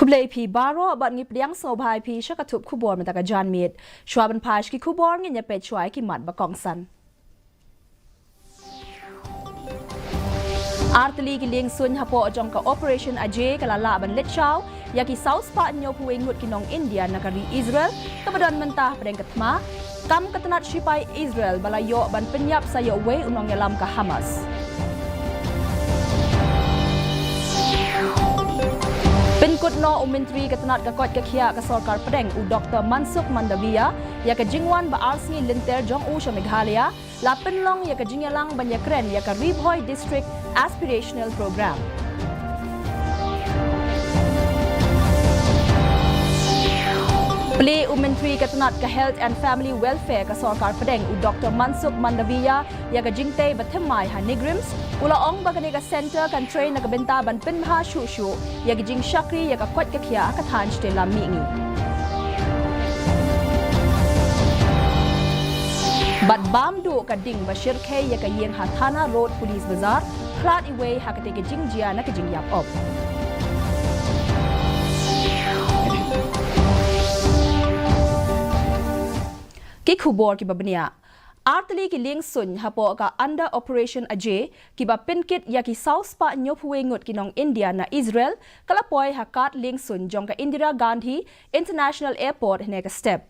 Kublai pi baro bat ngip diang so bhai pi shakatup khubor mentaka jan mit shwaban paish ki khubor ngi nyape chwai ki mat ba kongsan Artli ki ling sun hapo jong ka operation aje kala la ban let chaw ya ki south pa nyo puwe ngut ki nong India nakari Israel kabadon mentah pedeng katma kam katanat shipai Israel balayo ban penyap sayo we unong yalam ka Hamas Penkut no Menteri Ketenat Kakot Kekia ke Sarkar Pedeng u Dr. Mansuk Mandavia ya ke jingwan ba arsi linter jong u sha Meghalaya la penlong ya ke jingyalang banyakren ya ke Ribhoi District Aspirational Program Play Menteri Ketenat ke Health and Family Welfare ke Sarkar Pedeng u Dr. Mansuk Mandavia ya ke jingtei bathemai ha Nigrims ula ong bagane ka center kan train na kabenta ban pinha shu ya ke jing shakri ya ka kwat ka khia ka than ste la mi ngi Bat bam du ka ding bashir khe ya ka yeng ha Thana Road Police Bazaar khlat iwe ha ka te ke jing jia na ka jing yap op Ki khubor ki babnia Artli ki ling sun hapo ka under operation aje ki ba pinkit ya ki south pa nyopuwe ngut ki nong India na Israel kalapoi hakat ling sun jong ka Indira Gandhi International Airport ne ka step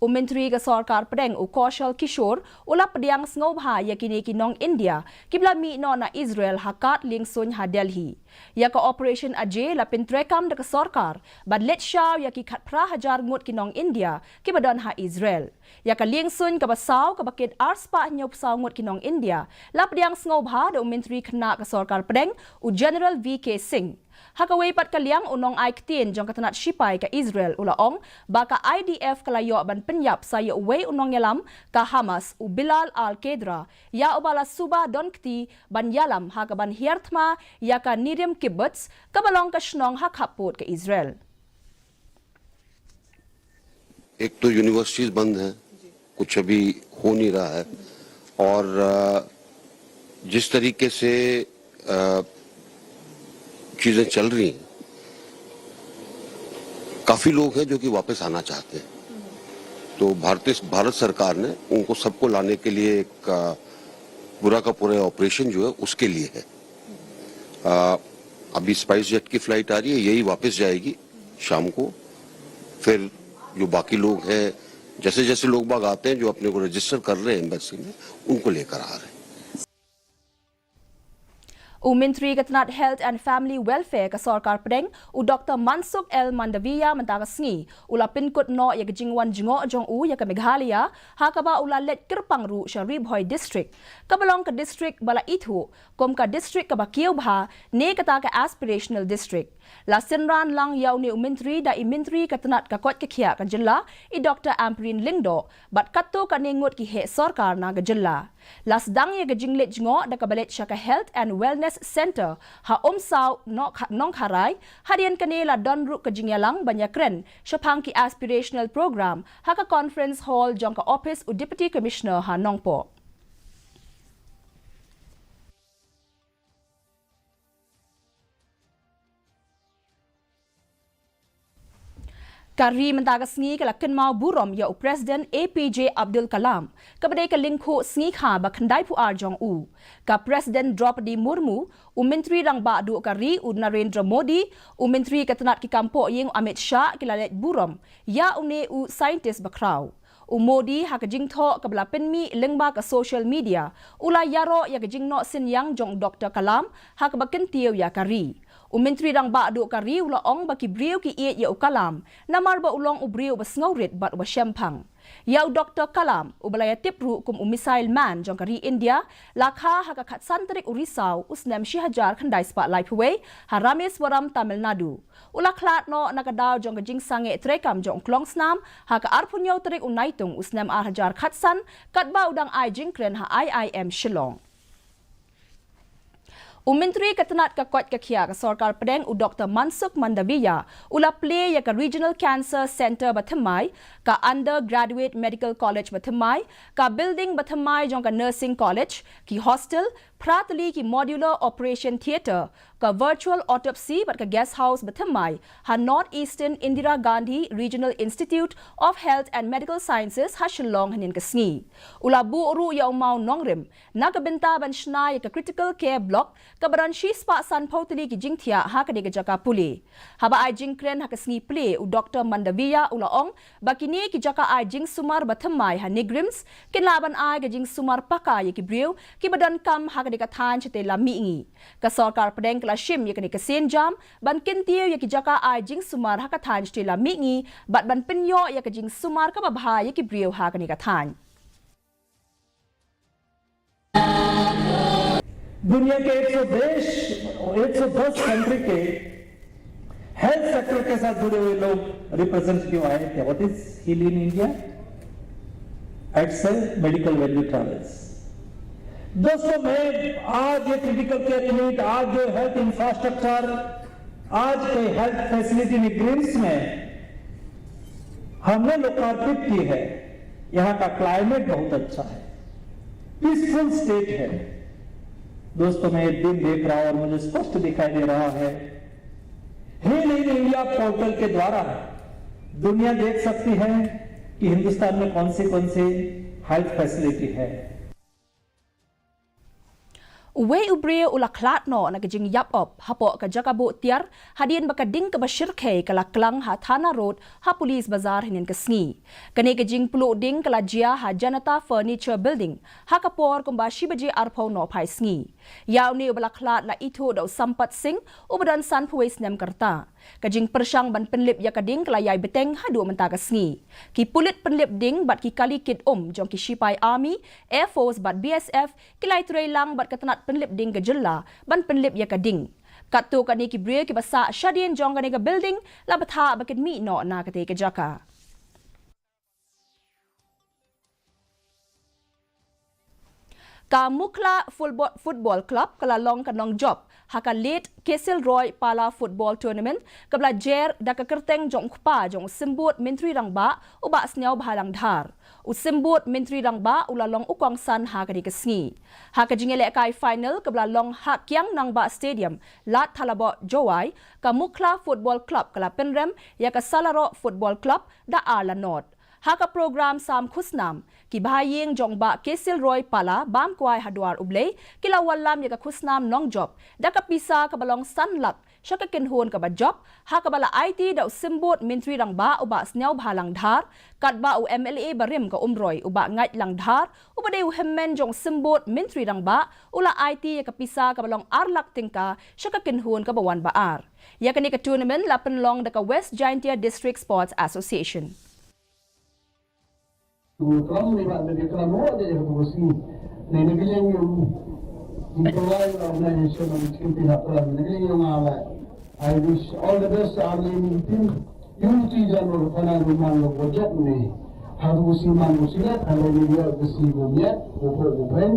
Menteri ka Sarkar Pedeng u Kaushal Kishore ula pediang sngob ha yakini ki nong India kibla mi no na Israel hakat ling sun ha Delhi ya ka operation aje la pintrekam da ka Sarkar bad let shaw ya ki khat pra hajar ngut ki nong India ki badon ha Israel ya ka ling sun ka basaw ka bakit ars pa nyop saw ngut ki nong India la pediang sngob ha da Menteri khna ka Sarkar Pedeng u General VK Singh Hakaway pat kaliang unong ay ktin jong katanat shipay ka Israel ulaong baka IDF kalayo ban penyap sayo way unong yalam ka Hamas u Bilal al-Qedra ya ubala suba don kti ban yalam ha ka ban hiertma ya ka Nirim kibbutz kabalong ka shnong ha khaput ka Israel एक तो यूनिवर्सिटीज बंद हैं कुछ अभी हो नहीं रहा है और जिस तरीके से चीजें चल रही हैं काफी लोग हैं जो कि वापस आना चाहते हैं तो भारत सरकार ने उनको सबको लाने के लिए एक पूरा का पूरा ऑपरेशन जो है उसके लिए है अभी स्पाइस जेट की फ्लाइट आ रही है यही वापस जाएगी शाम को फिर जो बाकी लोग हैं जैसे जैसे लोग बाग आते हैं जो अपने को रजिस्टर कर रहे हैं एम्बेसी में उनको लेकर आ रहे हैं Menteri Ketenat Health and Family Welfare ka Sarkar Pedeng u Dr. Mansuk L Mandavia mentaka sngi ula pinkut no ya jingwan jingo jong u ya ka Meghalaya ha ka ba ula let kirpang ru sha Ribhoi District ka balong ka district bala ithu kom ka district ka ba kieu bha ne kata ka aspirational district la sinran lang yaw ni Menteri da Menteri Ketenat ka kot ka khia ka jilla I Dr. Amprin Lingdo bat katto ka ningut ki he Sarkar na ga jilla las dang ya ga jinglet jingo da ka balet sha ka Health and Wellness Center ha omsaw nong harai hadian kanela donru ka jingyalang banyakren shapang ki aspirational program ha ka conference hall jong ka office u deputy commissioner ha nongpo Kari mentaga sngi kala kenmau burom ya u President APJ Abdul Kalam kabadai ka lingkho sngi kha ba khandai pu arjong u ka President Draupadi Murmu u Menteri rang ba du kari u Narendra Modi u Menteri Ketenat ki kampo yeng Amit Shah kilalet burom ya une u scientist bakrau u Modi ha ka jingtho kabla penmi lengba ka social media ula yaro ya ka jingno sin yang jong Dr. Kalam ha ka baken tieu ya kari Menteri rang ba du kari ula ong baki briu ki iet ya u Kalam namar ba ulong u briu ba sngorit bat ba shempang ya u Dr. Kalam u balaya tipru kum u missile man jong kari India lakha ha ka khat santarik u Risau usnem shihajar khandai spa lai phuwe ha Rameswaram Tamil Nadu ula khlat no nakadaw jong ka jing sange trekam jong klong snam ha ka arpunyo tarik u naitung usnem ar hajar khatsan katba udang ai jingkren ha IIM Shillong Menteri Ketenat ka kot ka khia ka Sarkar Pedeng u Dr. Mansuk Mandavia ula play ya ka Regional Cancer Center bathemai ka Undergraduate Medical College bathemai ka building bathemai jong ka Nursing College ki hostel Pratali ki modular operation theatre ka virtual autopsy bat ka guest house bathamai ha Northeastern Indira Gandhi Regional Institute of Health and Medical Sciences ha Shillong hanin ka sngi. Ula bu uru ya umau nongrim nagabenta ban shnai ka critical care block ka baran shispa san pautali ki jingthia ha ka dega jaka puli. Haba ai jingkren ha ka sngi play u Dr. Mandavia ula ong bakini ki jaka ai jing sumar bathamai ha nigrims kin laban ai ka jing sumar paka ye ki brew ki badan kam ha ka dega than chete la mi ngi. Ka sarkar pedeng kala shim ye ka ni ka sen jam ban kintiu ye ki jaka ai jing sumar ha ka than chete la mi ngi bat ban pinyo ye ka jing sumar ka babha ye ki brew ha ka ni ka than. दुनिया के 110 कंट्री के health sector के साथ जुड़े हुए लोग representative आए थे. What is heal in India? It's medical value travels. दोस्तों, मैं आज ये क्रिटिकल केयर यूनिट, आज जो हेल्थ इंफ्रास्ट्रक्चर, आज के हेल्थ फैसिलिटी निग्रिम्स में हमने लोकार्पित की है. यहाँ का क्लाइमेट बहुत अच्छा है, पीसफुल स्टेट है. दोस्तों, मैं एक दिन देख रहा हूं और मुझे स्पष्ट दिखाई दे रहा है, हील इन इंडिया पोर्टल के द्वारा दुनिया देख सकती है कि हिंदुस्तान में कौन सी हेल्थ फैसिलिटी है. Uwe ubre ula klat no na kajing yap op hapo ka jakabu tiar hadin baka ding ka bashir khe kala klang ha thana road ha police bazar hinin ka sngi kane kajing pulu ding kala jia ha janata furniture building ha ka por kumba shibaji arpho no phai sngi yaw ni ubala klat la itho do sampat sing ubadan san phuwes nem karta kajing persang ban penlip ya kading kala yai beteng ha du menta ka sngi ki pulit penlip ding bat ki kali kit jong ki shipai army air force bat BSF kilai trei lang bat katanat penlip ding ke jella ban penlip ya kading katu kani ki bre ki basa shadien jong kani ka building la batha bakit mi no na kate ke jaka. Ka Mukla Football Club kala long kanong job haka late Kesil Roy Pala Football Tournament kabla jer da ka kerteng jong kpa jong simbut mentri rangba uba snyau bhalang dhar u simbut mentri rangba ulalong ukong san ha ka di kasngi ha ka jingele kai final kabla long ha kyang nangba stadium lat thalabo jowai ka Mukla Football Club kala penrem ya ka Salaro Football Club da ala not haka program sam khusnam ki bhayeng jongba Kesil Roy Pala bam kwai hadwar uble kila wallam ya ka khusnam nong job da ka pisa ka balong sanlak shaka ken hon ka ba job haka bala IT da simbot mentri rangba uba snyau bhalang dhar kat ba u MLA barim ka umroy uba ngai lang dhar uba de u hemmen jong simbot mentri rangba ula IT ya ka pisa ka balong arlak tingka shaka ken hon ka bawan ba ar ya ka ni ka tournament lapen long da ka West Giantia District Sports Association. Kalau melihat dari kerana ada yang berfungsi, negeri yang dikelai organisasi mungkin pihak pelan negeri yang awal. I wish all the best Arlene team. Unity dan berfana rumah lo projek ni harus siman musilat kalau dia besi bumiat, bukan.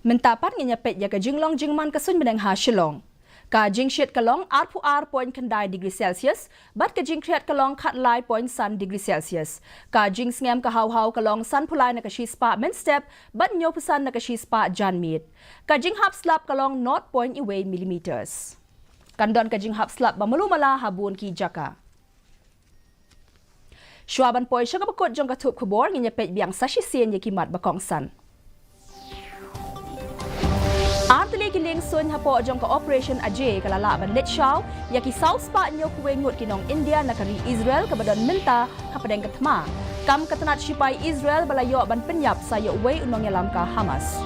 Mentapan nganyapet ya ka jinglong jingman kasun benang ha Shillong. Ka jing shit kalong arpu ar point kandai degree Celsius, bat ka jing kriat kalong kat lai point sun degree Celsius. Ka jing ngam ka hau kalong sun pulai na ka shi spa men step, bat nyo pusan na ka shi spa jan meet. Ka jing hap slap kalong 0.1 millimeters. Kandon ka jing hap slap bamalumala habun ki jaka. Shuaban poy siya kapakot jong katup kubor nganyapet biang sashi sien ye kimat bakong san. Artili ki ling sun hapo jong ka operation aje kalala ban let shaw ya ki south spa nyo kuwe ngut kinong India na kari Israel kabadon minta kapadeng katma kam katanat shipai Israel balayo ban penyap sayo we unong yalam ka Hamas.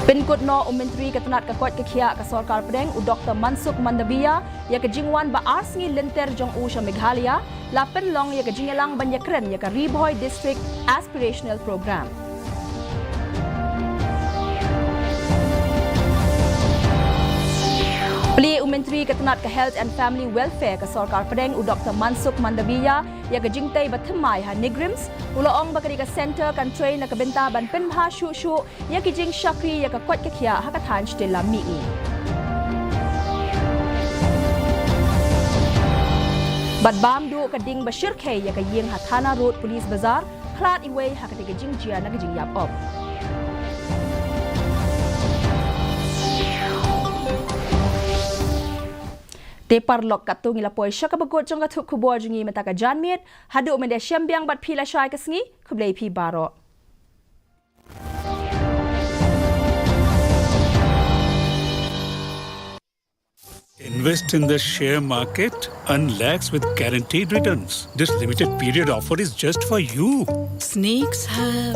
Penkut no menteri katanat ka kot kakhia ka sarkar pedeng u Dr. Mansuk Mandavia ya ka jingwan ba arsngi lenter jong u sha Meghalaya la penlong ya ka jingelang banyakren ya ka Riboy District Aspirational Program. Pli Menteri Ketenat ke Health and Family Welfare ke Sarkar Pedeng u Dr. Mansuk Mandavia ya ke jingtai bathemai ha Nigrims uloong bakari ka center kan train na kabenta ban penbha shu ya ke jing shakri ya ka kwat ke khia ha ka than stella mi บัดบามดูกระดิ่งบะชิรเคยากะเยียงหาธานารูดพุลิสบาซาร์พลาดอีเวหากะติกะจิงเจียนักจิงยับอบเตปาร์ลอกกัตตุงิลาปอยชักบกดจงกะทุกขบัวจุงีมาตากะจานเมียดหาดูมันเดเชียมเบียงบัดพีละชายกะสงีคุบเลยพีบารอInvest in the share market, earn lakhs with guaranteed returns. This limited period offer is just for you. Snakes have